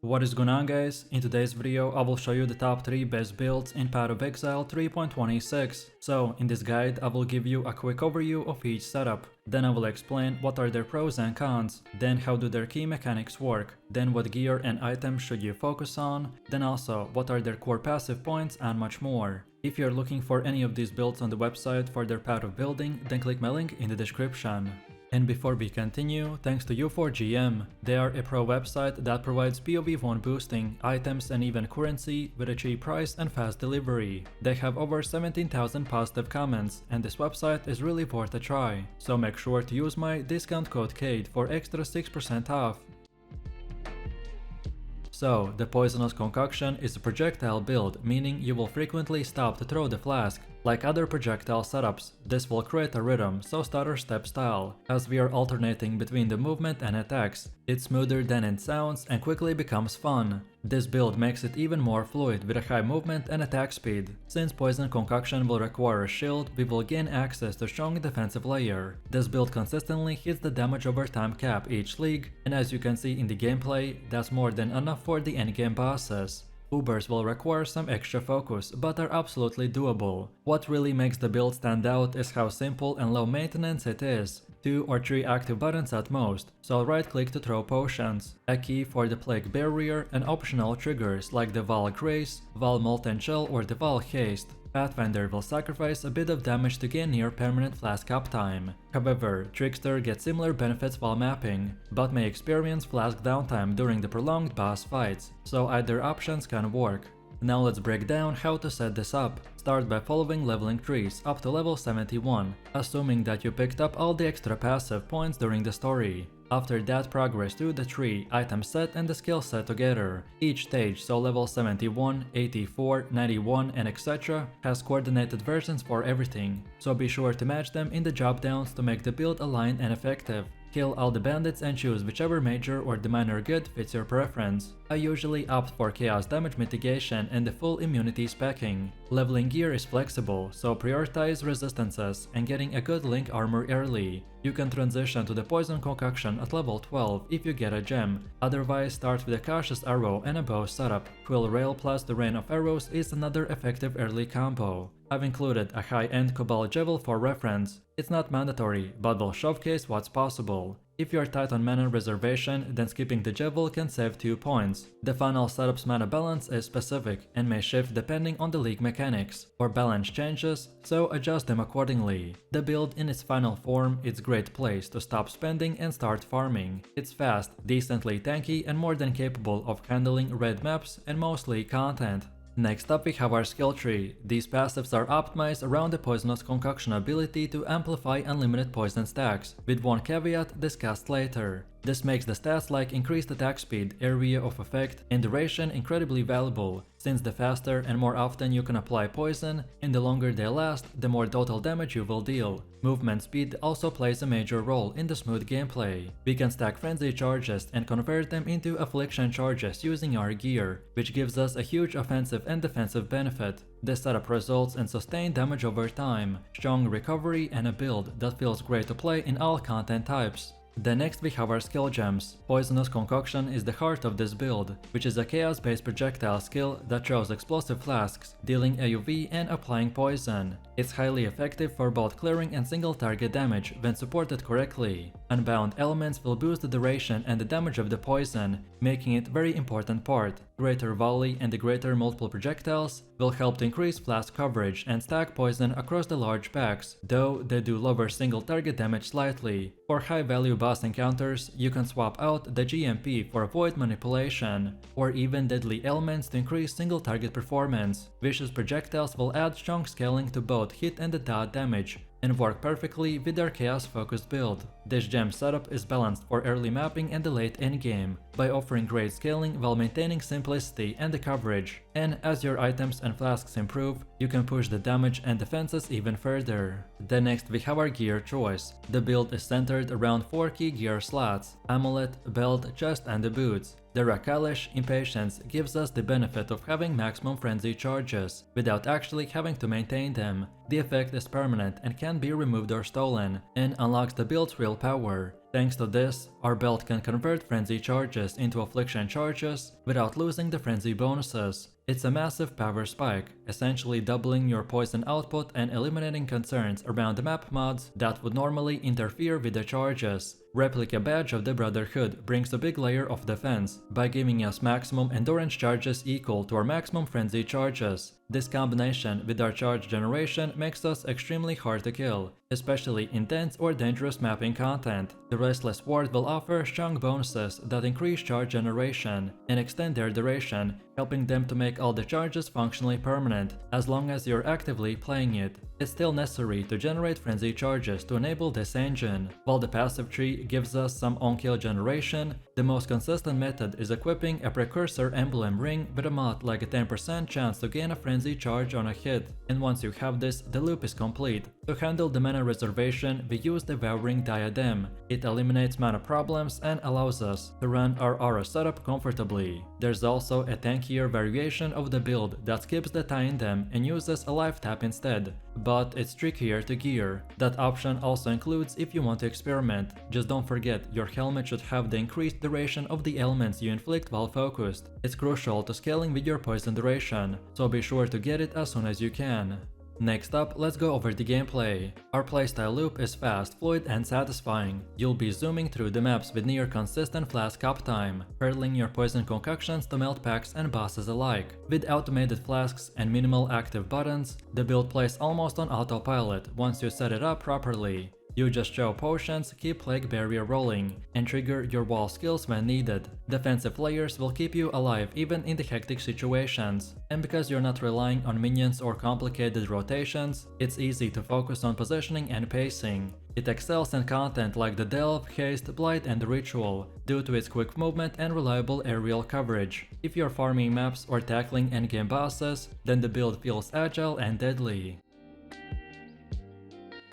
What is going on, guys? In today's video I will show you the top 3 best builds in Path of Exile 3.26. So in this guide I will give you a quick overview of each setup, then I will explain what are their pros and cons, then how do their key mechanics work, then what gear and items should you focus on, then also what are their core passive points and much more. If you're looking for any of these builds on the website for their path of building, then click my link in the description. And before we continue, thanks to U4GM. They are a pro website that provides POE 1 boosting, items and even currency with a cheap price and fast delivery. They have over 17,000 positive comments and this website is really worth a try. So make sure to use my discount code KAID for extra 6% off. So, the Poisonous Concoction is a projectile build, meaning you will frequently stop to throw the flask. Like other projectile setups, this will create a rhythm, so stutter step style. As we are alternating between the movement and attacks, it's smoother than it sounds and quickly becomes fun. This build makes it even more fluid with a high movement and attack speed. Since Poison Concoction will require a shield, we will gain access to strong defensive layer. This build consistently hits the damage over time cap each league, and as you can see in the gameplay, that's more than enough for the endgame bosses. Ubers will require some extra focus, but are absolutely doable. What really makes the build stand out is how simple and low maintenance it is. 2 or 3 active buttons at most, so right click to throw potions, a key for the Plague Barrier and optional triggers like the Val Grace, Val Molten Shell or the Val Haste. Pathfinder will sacrifice a bit of damage to gain near permanent flask uptime. However, Trickster gets similar benefits while mapping, but may experience flask downtime during the prolonged boss fights, so either options can work. Now let's break down how to set this up. Start by following leveling trees up to level 71, assuming that you picked up all the extra passive points during the story. After that, progress through the tree, item set and the skill set together. Each stage, so level 71, 84, 91 and etc. has coordinated versions for everything, so be sure to match them in the job downs to make the build aligned and effective. Kill all the bandits and choose whichever major or the minor good fits your preference. I usually opt for chaos damage mitigation and the full immunity specking. Leveling gear is flexible, so prioritize resistances and getting a good link armor early. You can transition to the Poison Concoction at level 12 if you get a gem, otherwise start with a Cautious Arrow and a bow setup. Quill Rail plus the Rain of Arrows is another effective early combo. I've included a high-end Cobalt Javel for reference. It's not mandatory, but will showcase what's possible. If you're tight on mana reservation, then skipping the Javel can save 2 points. The final setup's mana balance is specific and may shift depending on the league mechanics, or balance changes, so adjust them accordingly. The build in its final form is a great place to stop spending and start farming. It's fast, decently tanky and more than capable of handling red maps and mostly content. Next up we have our skill tree. These passives are optimized around the Poisonous Concoction ability to amplify unlimited poison stacks, with one caveat discussed later. This makes the stats like increased attack speed, area of effect, and duration incredibly valuable, since the faster and more often you can apply poison, and the longer they last, the more total damage you will deal. Movement speed also plays a major role in the smooth gameplay. We can stack frenzy charges and convert them into affliction charges using our gear, which gives us a huge offensive and defensive benefit. This setup results in sustained damage over time, strong recovery and a build that feels great to play in all content types. Then next we have our skill gems. Poisonous Concoction is the heart of this build, which is a chaos-based projectile skill that throws explosive flasks, dealing AoE and applying poison. It's highly effective for both clearing and single target damage when supported correctly. Unbound elements will boost the duration and the damage of the poison, making it a very important part. Greater volley and the greater multiple projectiles will help to increase flask coverage and stack poison across the large packs, though they do lower single target damage slightly. For high value boss encounters, you can swap out the GMP for void manipulation, or even deadly elements to increase single target performance. Vicious projectiles will add strong scaling to both hit and the dot damage, and work perfectly with their chaos-focused build. This gem setup is balanced for early mapping and the late endgame, by offering great scaling while maintaining simplicity and the coverage. And as your items and flasks improve, you can push the damage and defenses even further. Then next we have our gear choice. The build is centered around 4 key gear slots: Amulet, Belt, Chest and the boots. The Rakalish Impatience gives us the benefit of having maximum frenzy charges, without actually having to maintain them. The effect is permanent and can be removed or stolen, and unlocks the build's real power. Thanks to this, our belt can convert frenzy charges into affliction charges without losing the frenzy bonuses. It's a massive power spike, essentially doubling your poison output and eliminating concerns around the map mods that would normally interfere with the charges. Replica Badge of the Brotherhood brings a big layer of defense by giving us maximum endurance charges equal to our maximum frenzy charges. This combination with our charge generation makes us extremely hard to kill, especially in dense or dangerous mapping content. The Restless Ward will offer strong bonuses that increase charge generation and extend their duration, helping them to make all the charges functionally permanent as long as you're actively playing it. It's still necessary to generate frenzy charges to enable this engine. While the passive tree gives us some on-kill generation, the most consistent method is equipping a precursor emblem ring with a mod like a 10% chance to gain a frenzy charge on a hit, and once you have this, the loop is complete. To handle the mana reservation, we use the Devouring Diadem. It eliminates mana problems and allows us to run our aura setup comfortably. There's also a tankier variation of the build that skips the Tandem and uses a life tap instead, but it's trickier to gear. That option also includes if you want to experiment. Just don't forget, your helmet should have the increased duration of the ailments you inflict while focused. It's crucial to scaling with your poison duration, so be sure to get it as soon as you can. Next up, let's go over the gameplay. Our playstyle loop is fast, fluid and satisfying. You'll be zooming through the maps with near consistent flask uptime, hurling your poison concoctions to melt packs and bosses alike. With automated flasks and minimal active buttons, the build plays almost on autopilot once you set it up properly. You just show potions, keep Plague Barrier rolling, and trigger your wall skills when needed. Defensive layers will keep you alive even in the hectic situations, and because you're not relying on minions or complicated rotations, it's easy to focus on positioning and pacing. It excels in content like the Delve, Haste, Blight and Ritual, due to its quick movement and reliable aerial coverage. If you're farming maps or tackling endgame bosses, then the build feels agile and deadly.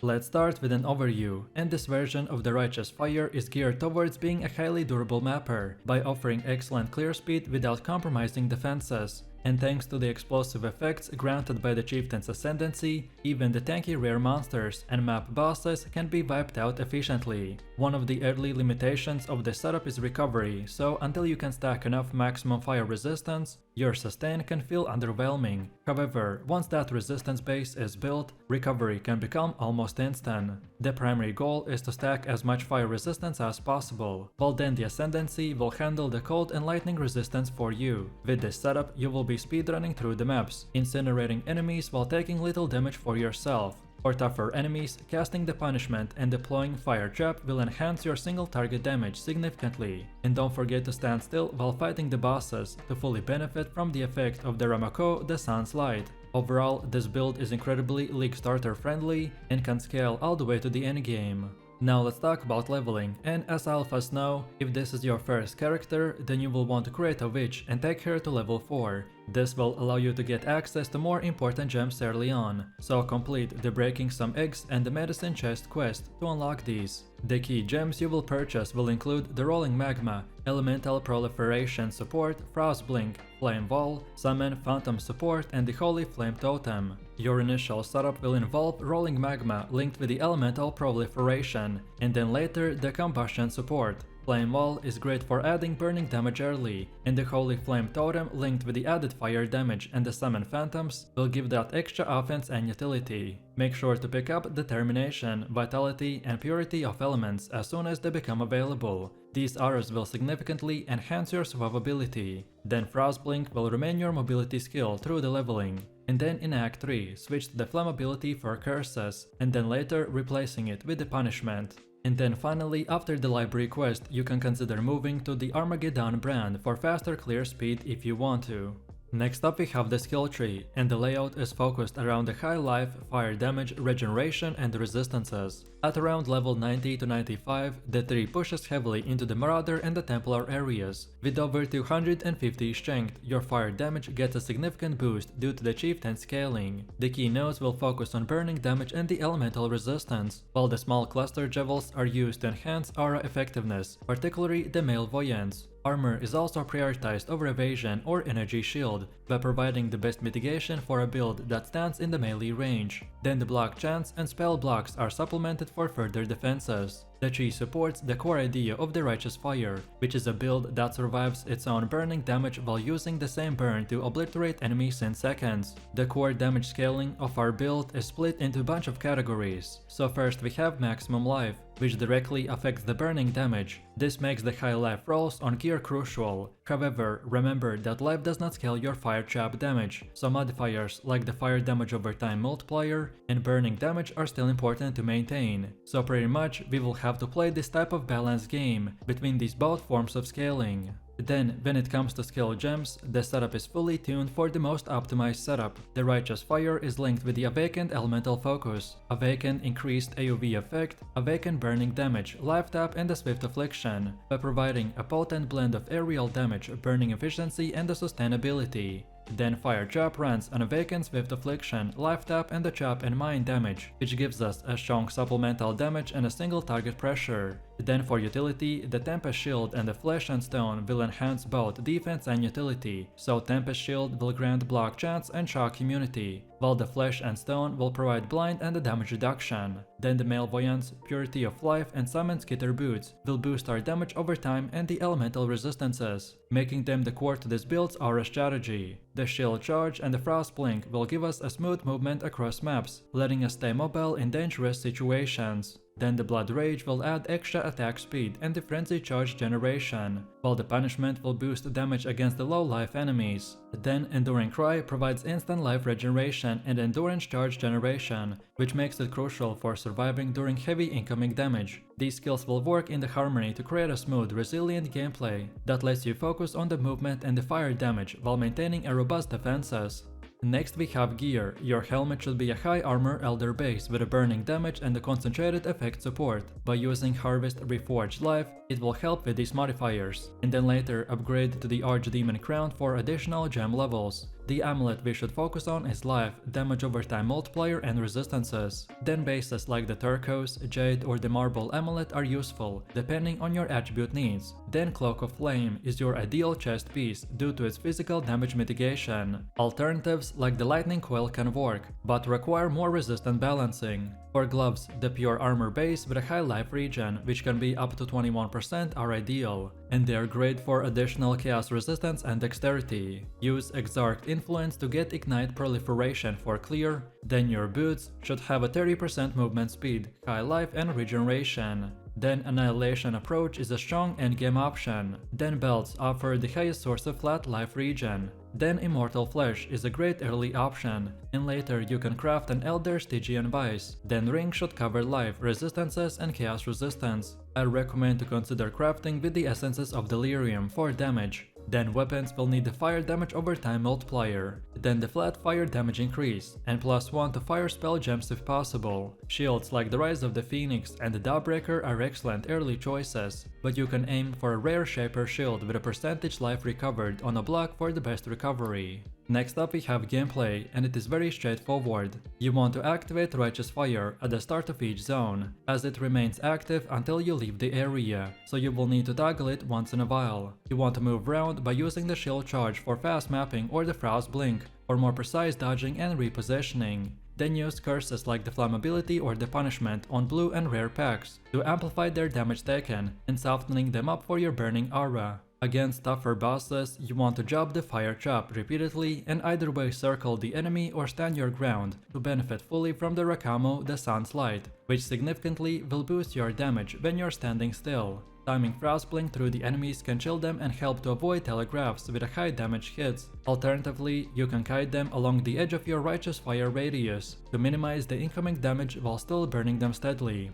Let's start with an overview, and this version of the Righteous Fire is geared towards being a highly durable mapper, by offering excellent clear speed without compromising defenses. And thanks to the explosive effects granted by the Chieftain's Ascendancy, even the tanky rare monsters and map bosses can be wiped out efficiently. One of the early limitations of this setup is recovery, so until you can stack enough maximum fire resistance, your sustain can feel underwhelming. However, once that resistance base is built, recovery can become almost instant. The primary goal is to stack as much fire resistance as possible, while then the Ascendancy will handle the cold and lightning resistance for you. With this setup, you will be speedrunning through the maps, incinerating enemies while taking little damage for yourself. For tougher enemies, casting the punishment and deploying Fire Trap will enhance your single target damage significantly. And don't forget to stand still while fighting the bosses to fully benefit from the effect of the Ramako, the Sun's Light. Overall, this build is incredibly League starter friendly and can scale all the way to the endgame. Now let's talk about leveling, and as alphas know, if this is your first character, then you will want to create a witch and take her to level 4. This will allow you to get access to more important gems early on, so complete the Breaking Some Eggs and the Medicine Chest quest to unlock these. The key gems you will purchase will include the Rolling Magma, Elemental Proliferation Support, Frost Blink, Flame Wall, Summon Phantom Support and the Holy Flame Totem. Your initial setup will involve Rolling Magma linked with the Elemental Proliferation, and then later the Combustion Support. Flame Wall is great for adding burning damage early, and the Holy Flame Totem linked with the added fire damage and the Summon Phantoms will give that extra offense and utility. Make sure to pick up Determination, Vitality and Purity of Elements as soon as they become available. These auras will significantly enhance your survivability. Then Frostblink will remain your mobility skill through the leveling. And then in Act 3, switch to the Flammability for Curses, and then later replacing it with the Punishment. And then finally, after the library quest, you can consider moving to the Armageddon brand for faster clear speed if you want to. Next up we have the skill tree, and the layout is focused around the high life, fire damage, regeneration and resistances. At around level 90 to 95, the tree pushes heavily into the marauder and the templar areas. With over 250 strength, your fire damage gets a significant boost due to the chieftain scaling. The key nodes will focus on burning damage and the elemental resistance, while the small cluster jewels are used to enhance aura effectiveness, particularly the male voyants. Armor is also prioritized over evasion or energy shield by providing the best mitigation for a build that stands in the melee range. Then the block chance and spell blocks are supplemented for further defenses. The Chi supports the core idea of the Righteous Fire, which is a build that survives its own burning damage while using the same burn to obliterate enemies in seconds. The core damage scaling of our build is split into a bunch of categories. So first we have maximum life, which directly affects the burning damage. This makes the high life rolls on gear crucial. However, remember that life does not scale your fire trap damage, so modifiers like the fire damage over time multiplier and burning damage are still important to maintain. So pretty much we will have to play this type of balanced game between these both forms of scaling. Then, when it comes to skill gems, the setup is fully tuned for the most optimized setup. The Righteous Fire is linked with the Awakened Elemental Focus, Awakened Increased AoV Effect, Awakened Burning Damage, Life Tap and the Swift Affliction, by providing a potent blend of aerial damage, burning efficiency and the sustainability. Then Fire Chop runs an Awakened Swift Affliction, Life Tap and the Chop and Mine damage, which gives us a strong supplemental damage and a single target pressure. Then for utility, the Tempest Shield and the Flesh and Stone will enhance both defense and utility, so Tempest Shield will grant block chance and shock immunity, while the Flesh and Stone will provide blind and the damage reduction. Then the Malevoyance, Purity of Life and Summon Skitter Boots will boost our damage over time and the elemental resistances, making them the core to this build's aura strategy. The Shield Charge and the Frost Blink will give us a smooth movement across maps, letting us stay mobile in dangerous situations. Then the Blood Rage will add extra attack speed and the Frenzy Charge generation, while the Punishment will boost damage against the low life enemies. Then Enduring Cry provides instant life regeneration and Endurance Charge generation, which makes it crucial for surviving during heavy incoming damage. These skills will work in the harmony to create a smooth, resilient gameplay that lets you focus on the movement and the fire damage while maintaining a robust defenses. Next we have gear. Your helmet should be a high armor elder base with a burning damage and a concentrated effect support. By using Harvest Reforged Life, it will help with these modifiers, and then later upgrade to the Archdemon Crown for additional gem levels. The amulet we should focus on is life, damage over time multiplier and resistances. Then bases like the turquoise, jade or the marble amulet are useful, depending on your attribute needs. Then Cloak of Flame is your ideal chest piece due to its physical damage mitigation. Alternatives like the lightning coil can work, but require more resistant balancing. For gloves, the pure armor base with a high life regen, which can be up to 21%, are ideal, and they are great for additional chaos resistance and dexterity. Use Exarch Influence to get Ignite Proliferation for clear. Then your boots should have a 30% movement speed, high life and regeneration. Then Annihilation Approach is a strong endgame option. Then belts offer the highest source of flat life regen. Then Immortal Flesh is a great early option, and later you can craft an Elder Stygian Vice. Then Ring should cover life, resistances and chaos resistance. I recommend to consider crafting with the essences of Delirium for damage. Then weapons will need the fire damage over time multiplier, then the flat fire damage increase, and +1 to fire spell gems if possible. Shields like the Rise of the Phoenix and the Dawbreaker are excellent early choices, but you can aim for a rare Shaper shield with a percentage life recovered on a block for the best recovery. Next up we have gameplay, and it is very straightforward. You want to activate Righteous Fire at the start of each zone, as it remains active until you leave the area, so you will need to toggle it once in a while. You want to move around by using the Shield Charge for fast mapping or the Frost Blink, for more precise dodging and repositioning. Then use curses like the Flammability or the Punishment on blue and rare packs to amplify their damage taken and softening them up for your burning aura. Against tougher bosses, you want to job the Fire Chop repeatedly and either way circle the enemy or stand your ground to benefit fully from the Rakamo, the Sun's Light, which significantly will boost your damage when you're standing still. Timing Frost Blink through the enemies can chill them and help to avoid telegraphs with a high damage hits. Alternatively, you can kite them along the edge of your Righteous Fire radius to minimize the incoming damage while still burning them steadily.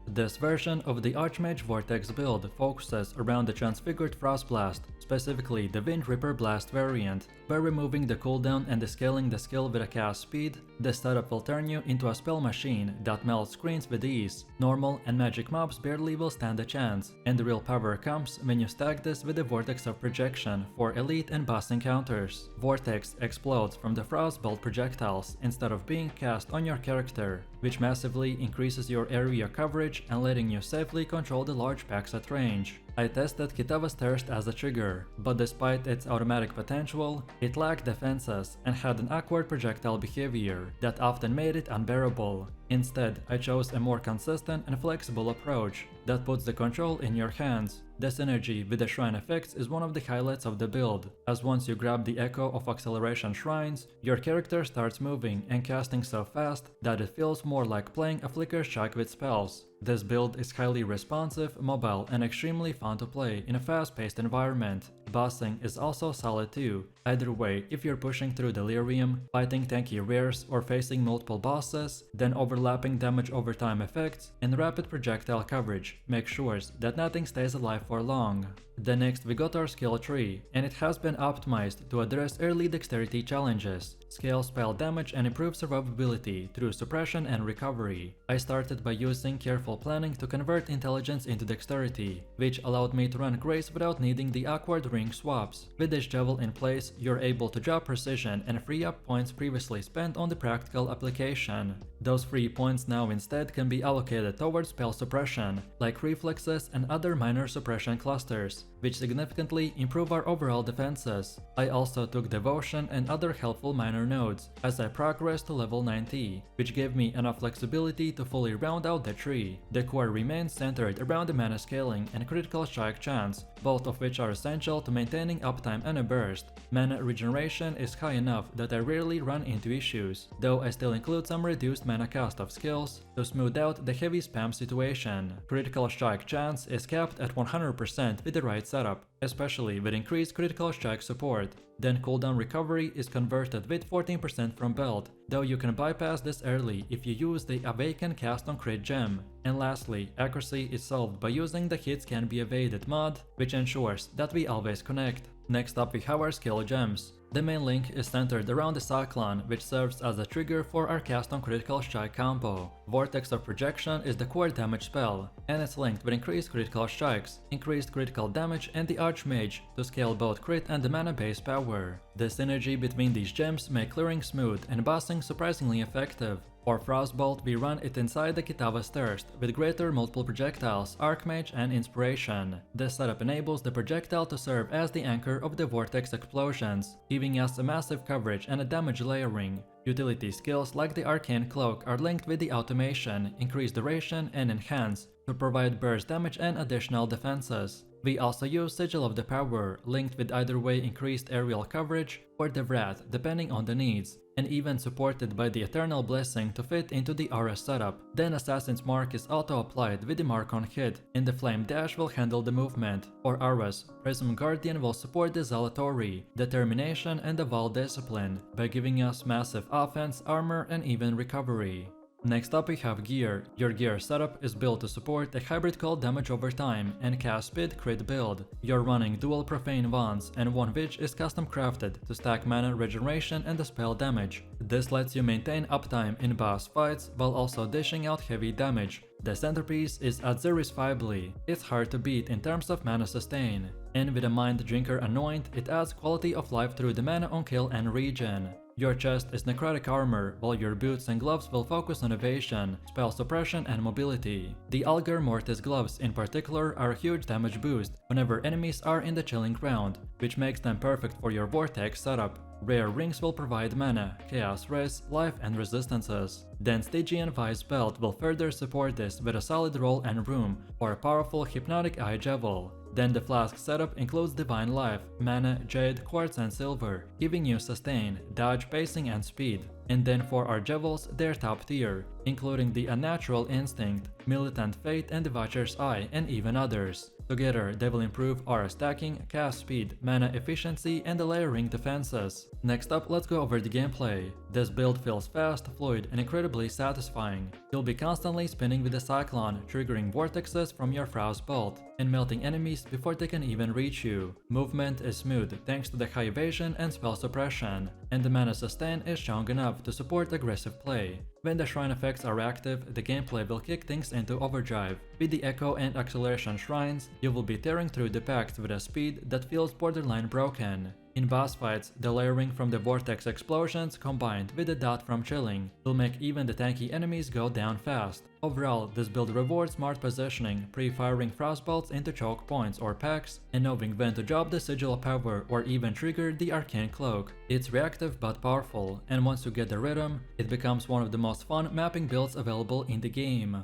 This version of the Archmage Vortex build focuses around the Transfigured Frost Blast, specifically the Wind Ripper Blast variant. By removing the cooldown and scaling the skill with a cast speed, this setup will turn you into a spell machine that melts screens with ease. Normal and magic mobs barely will stand a chance, and the real power comes when you stack this with the Vortex of Projection for elite and boss encounters. Vortex explodes from the Frostbolt projectiles instead of being cast on your character, which massively increases your area coverage damage and letting you safely control the large packs at range. I tested Kitava's Thirst as a trigger, but despite its automatic potential, it lacked defenses and had an awkward projectile behavior that often made it unbearable. Instead, I chose a more consistent and flexible approach that puts the control in your hands. The synergy with the shrine effects is one of the highlights of the build, as once you grab the echo of acceleration shrines, your character starts moving and casting so fast that it feels more like playing a flicker strike with spells. This build is highly responsive, mobile, and extremely fun to play in a fast-paced environment. Bossing is also solid too. Either way, if you're pushing through Delirium, fighting tanky rares, or facing multiple bosses, then overlapping damage over time effects and rapid projectile coverage make sure that nothing stays alive for long. Then next we got our skill tree, and it has been optimized to address early dexterity challenges, scale spell damage and improve survivability through suppression and recovery. I started by using careful planning to convert intelligence into dexterity, which allowed me to run Grace without needing the awkward ring swaps. With this javel in place, you're able to drop precision and free up points previously spent on the practical application. Those free points now instead can be allocated towards spell suppression, like reflexes and other minor suppression clusters, which significantly improve our overall defenses. I also took Devotion and other helpful minor nodes as I progressed to level 90, which gave me enough flexibility to fully round out the tree. The core remains centered around the mana scaling and critical strike chance, both of which are essential to maintaining uptime and a burst. Mana regeneration is high enough that I rarely run into issues, though I still include some reduced mana cost of skills to smooth out the heavy spam situation. Critical strike chance is capped at 100% with the right setup, especially with increased critical strike support. Then cooldown recovery is converted with 14% from belt, though you can bypass this early if you use the Awaken cast on crit gem. And lastly, accuracy is solved by using the hits can be evaded mod, which ensures that we always connect. Next up we have our skill gems. The main link is centered around the Cyclone, which serves as a trigger for our cast on critical strike combo. Vortex of Projection is the core damage spell, and it's linked with increased critical strikes, increased critical damage and the Archmage to scale both crit and the mana base power. The synergy between these gems make clearing smooth and bossing surprisingly effective. For Frostbolt, we run it inside the Kitava's Thirst, with greater multiple projectiles, Archmage and Inspiration. This setup enables the projectile to serve as the anchor of the vortex explosions, giving us a massive coverage and a damage layering. Utility skills like the Arcane Cloak are linked with the automation, increase duration and enhance, to provide burst damage and additional defenses. We also use Sigil of the Power, linked with either way increased aerial coverage or the Wrath depending on the needs, and even supported by the Eternal Blessing to fit into the RS setup. Then Assassin's Mark is auto-applied with the Mark on hit, and the Flame Dash will handle the movement. For RS, Prism Guardian will support the Zalatory, Determination and the Vaal Discipline, by giving us massive offense, armor and even recovery. Next up we have gear. Your gear setup is built to support a hybrid called damage over time and cast speed crit build. You're running dual profane wands, and one which is custom crafted to stack mana regeneration and the spell damage. This lets you maintain uptime in boss fights while also dishing out heavy damage. The centerpiece is Aziris Fibly. It's hard to beat in terms of mana sustain, and with a Mind Drinker Anoint, it adds quality of life through the mana on kill and regen. Your chest is necrotic armor, while your boots and gloves will focus on evasion, spell suppression and mobility. The Algar Mortis gloves in particular are a huge damage boost whenever enemies are in the chilling ground, which makes them perfect for your vortex setup. Rare rings will provide mana, chaos res, life and resistances. Then Stygian Vice belt will further support this with a solid roll and room for a powerful hypnotic eye javel. Then the flask setup includes Divine Life, mana, jade, quartz and silver, giving you sustain, dodge, pacing and speed. And then for our javels, they're top tier, including the Unnatural Instinct, Militant Fate and the Watcher's Eye and even others. Together, they will improve our stacking, cast speed, mana efficiency and the layering defenses. Next up, let's go over the gameplay. This build feels fast, fluid and incredibly satisfying. You'll be constantly spinning with the Cyclone, triggering vortexes from your Frostbolt, and melting enemies before they can even reach you. Movement is smooth thanks to the high evasion and spell suppression, and the mana sustain is strong enough to support aggressive play. When the shrine effects are active, the gameplay will kick things into overdrive. With the Echo and Acceleration shrines, you will be tearing through the packs with a speed that feels borderline broken. In boss fights, the layering from the vortex explosions combined with the dot from chilling will make even the tanky enemies go down fast. Overall, this build rewards smart positioning, pre-firing frostbolts into choke points or packs, and knowing when to drop the sigil power or even trigger the arcane cloak. It's reactive but powerful, and once you get the rhythm, it becomes one of the most fun mapping builds available in the game.